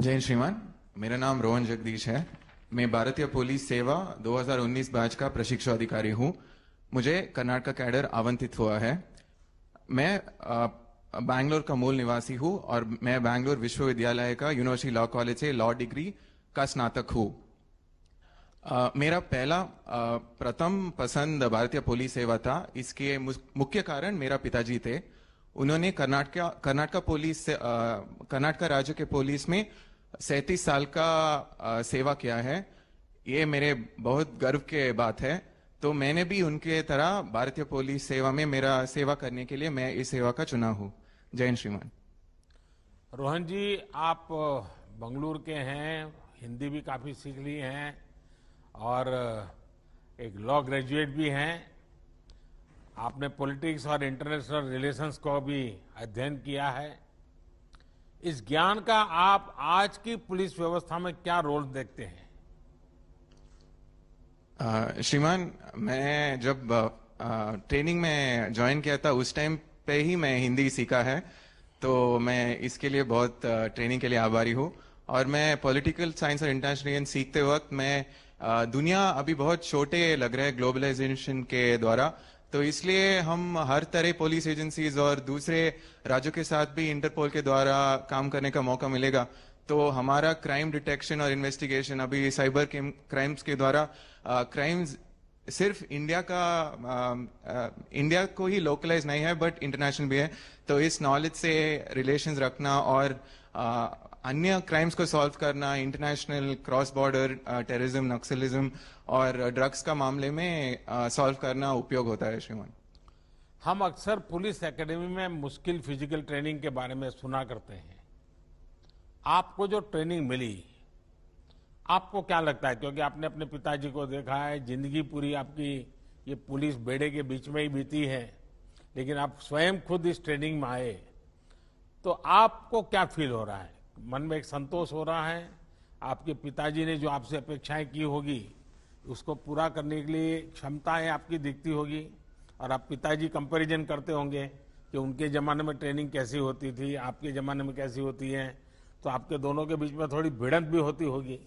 जय हिंद श्रीमान। मेरा नाम रोहन जगदीश है। मैं भारतीय पुलिस सेवा 2019 बैच का प्रशिक्षु अधिकारी हूं। मुझे कर्नाटक कैडर आवंटित हुआ है। मैं बैंगलोर का मूल निवासी हूं और मैं बैंगलोर विश्वविद्यालय का यूनिवर्सिटी लॉ कॉलेज से लॉ डिग्री का स्नातक हूं। मेरा पहला प्रथम पसंद भारतीय पुलिस सेवा था। इसके मुख्य कारण मेरा पिताजी थे। उन्होंने कर्नाटक राज्य के पुलिस में 37 साल का सेवा किया है। ये मेरे बहुत गर्व के बात है। तो मैंने भी उनके तरह भारतीय पुलिस सेवा में मेरा सेवा करने के लिए मैं इस सेवा का चुना हूं। जय हिंद श्रीमान। रोहन जी, आप बंगलुरु के हैं, हिंदी भी काफी सीख ली हैं और एक लॉ ग्रेजुएट भी हैं। आपने पॉलिटिक्स और इंटरनेशनल रिलेशंस को भी अध्ययन किया है। इस ज्ञान का आप आज की पुलिस व्यवस्था में क्या रोल देखते हैं? श्रीमान, मैं जब ट्रेनिंग में ज्वाइन किया था उस टाइम पे ही मैं हिंदी सीखा है। तो मैं इसके लिए बहुत ट्रेनिंग के लिए आभारी हूँ। और मैं पॉलिटिकल साइंस और इंटरनेशनल सीखते वक्त मैं दुनिया अभी बहुत छोटे लग रहे हैं ग्लोबलाइजेशन के द्वारा। तो इसलिए हम हर तरह पुलिस एजेंसीज और दूसरे राज्यों के साथ भी इंटरपोल के द्वारा काम करने का मौका मिलेगा। तो हमारा क्राइम डिटेक्शन और इन्वेस्टिगेशन अभी साइबर क्राइम्स के द्वारा क्राइम्स सिर्फ इंडिया को ही लोकलाइज नहीं है बट इंटरनेशनल भी है। तो इस नॉलेज से रिलेशंस रखना और अन्य क्राइम्स को सॉल्व करना, international cross border terrorism, Naxalism और ड्रग्स का मामले में सॉल्व करना उपयोग होता है। श्रीमान, हम अक्सर पुलिस एकेडमी में मुश्किल फिजिकल ट्रेनिंग के बारे में सुना करते हैं। आपको जो ट्रेनिंग मिली, आपको क्या लगता है? क्योंकि आपने अपने पिताजी को देखा है, जिंदगी पूरी आपकी ये पुलिस बेड़े के बीच में ही बीती है, लेकिन आप स्वयं खुद इस ट्रेनिंग में आए, तो आपको क्या फील हो रहा है? मन में एक संतोष हो रहा है? आपके पिताजी ने जो आपसे अपेक्षाएं की होगी उसको पूरा करने के लिए क्षमताएं आपकी दिखती होगी, और आप पिताजी कंपैरिजन करते होंगे कि उनके जमाने में ट्रेनिंग कैसी होती थी, आपके जमाने में कैसी होती है, तो आपके दोनों के बीच में थोड़ी भिड़ंत भी होती होगी।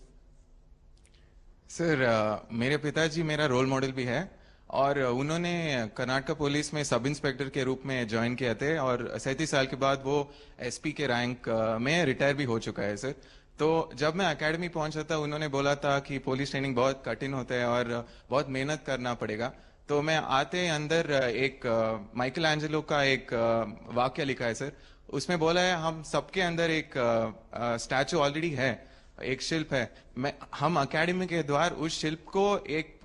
सर, मेरे पिताजी मेरा रोल मॉडल भी है और उन्होंने कर्नाटक पुलिस में सब इंस्पेक्टर के रूप में ज्वाइन किया थे और 37 साल के बाद वो एसपी के रैंक में रिटायर भी हो चुका है। सर, तो जब मैं एकेडमी पहुंचा था उन्होंने बोला था कि पुलिस ट्रेनिंग बहुत कठिन होता है और बहुत मेहनत करना पड़ेगा। तो मैं आते अंदर एक माइकल एंजेलो का एक वाक्य लिखा है सर। उसमें बोला है हम सबके अंदर एक स्टैचू ऑलरेडी है, एक शिल्प है। हम एकेडमी के द्वार उस शिल्प को एक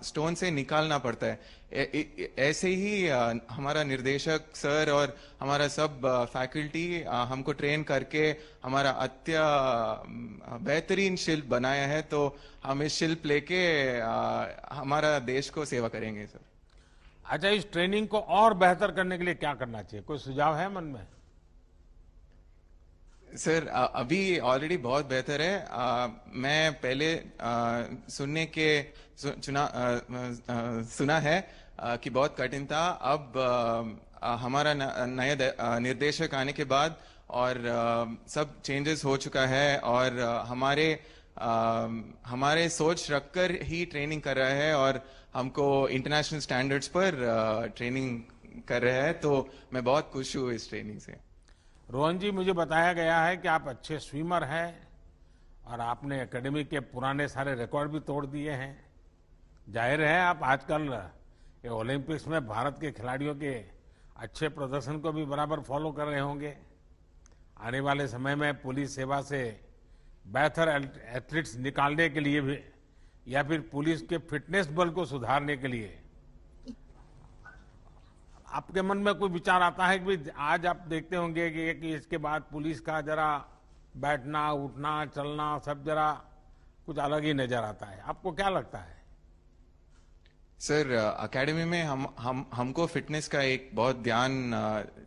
स्टोन से निकालना पड़ता है। ऐसे ही हमारा निर्देशक सर और हमारा सब फैकल्टी हमको ट्रेन करके हमारा बेहतरीन शिल्प बनाया है। तो हम इस शिल्प लेके हमारा देश को सेवा करेंगे सर। अच्छा, इस ट्रेनिंग को और बेहतर करने के लिए क्या करना चाहिए? कोई सुझाव है मन में? सर, अभी ऑलरेडी बहुत बेहतर है। मैं पहले सुना है कि बहुत कठिन था। अब हमारा नया निर्देशक आने के बाद और सब चेंजेस हो चुका है और हमारे सोच रखकर ही ट्रेनिंग कर रहा है और हमको इंटरनेशनल स्टैंडर्ड्स पर ट्रेनिंग कर रहा है। तो मैं बहुत खुश हूँ इस ट्रेनिंग से। रोहन जी, मुझे बताया गया है कि आप अच्छे स्विमर हैं और आपने एकेडमी के पुराने सारे रिकॉर्ड भी तोड़ दिए हैं। जाहिर है आप आजकल ये ओलंपिक्स में भारत के खिलाड़ियों के अच्छे प्रदर्शन को भी बराबर फॉलो कर रहे होंगे। आने वाले समय में पुलिस सेवा से बेहतर एथलीट्स निकालने के लिए भी या फिर पुलिस के फिटनेस बल को सुधारने के लिए आपके मन में कोई विचार आता है कि आज आप देखते होंगे कि इसके बाद पुलिस का जरा बैठना, उठना, चलना सब जरा कुछ अलग ही नजर आता है। आपको क्या लगता है? सर, एकेडमी में हमको फिटनेस का एक बहुत ध्यान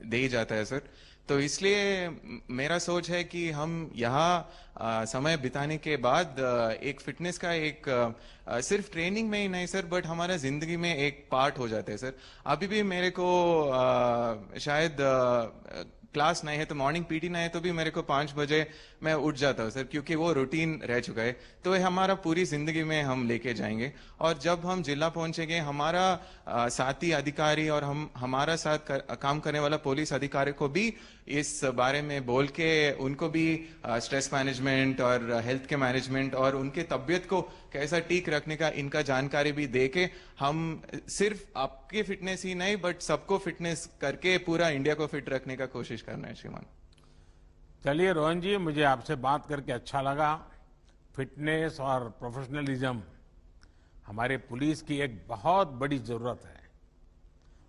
दे जाता है सर। तो इसलिए मेरा सोच है कि हम यहाँ समय बिताने के बाद एक फिटनेस का एक सिर्फ ट्रेनिंग में ही नहीं सर बट हमारा जिंदगी में एक पार्ट हो जाता है सर। अभी भी मेरे को शायद क्लास नहीं है तो मॉर्निंग पीटी नहीं है तो भी मेरे को 5 बजे मैं उठ जाता हूँ सर, क्योंकि वो रूटीन रह चुका है। तो ये हमारा पूरी जिंदगी में हम लेके जाएंगे। और जब हम जिला पहुंचेंगे, हमारा साथी अधिकारी और हमारा साथ काम करने वाला पुलिस अधिकारी को भी इस बारे में बोल के उनको भी स्ट्रेस मैनेजमेंट और हेल्थ के मैनेजमेंट और उनके तबीयत को कैसा ठीक रखने का इनका जानकारी भी दे के हम सिर्फ आपकी फिटनेस ही नहीं बट सबको फिटनेस करके पूरा इंडिया को फिट रखने का कोशिश करना है श्रीमान। चलिए रोहन जी, मुझे आपसे बात करके अच्छा लगा। फिटनेस और प्रोफेशनलिज्म हमारे पुलिस की एक बहुत बड़ी जरूरत है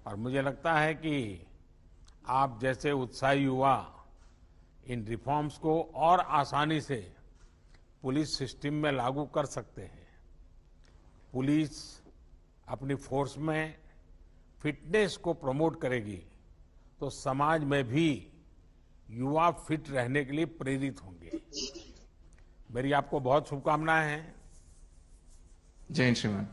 और मुझे लगता है कि आप जैसे उत्साही युवा इन रिफॉर्म्स को और आसानी से पुलिस सिस्टम में लागू कर सकते हैं। पुलिस अपनी फोर्स में फिटनेस को प्रमोट करेगी तो समाज में भी युवा फिट रहने के लिए प्रेरित होंगे। मेरी आपको बहुत शुभकामनाएं हैं। जय हिंद श्रीमान।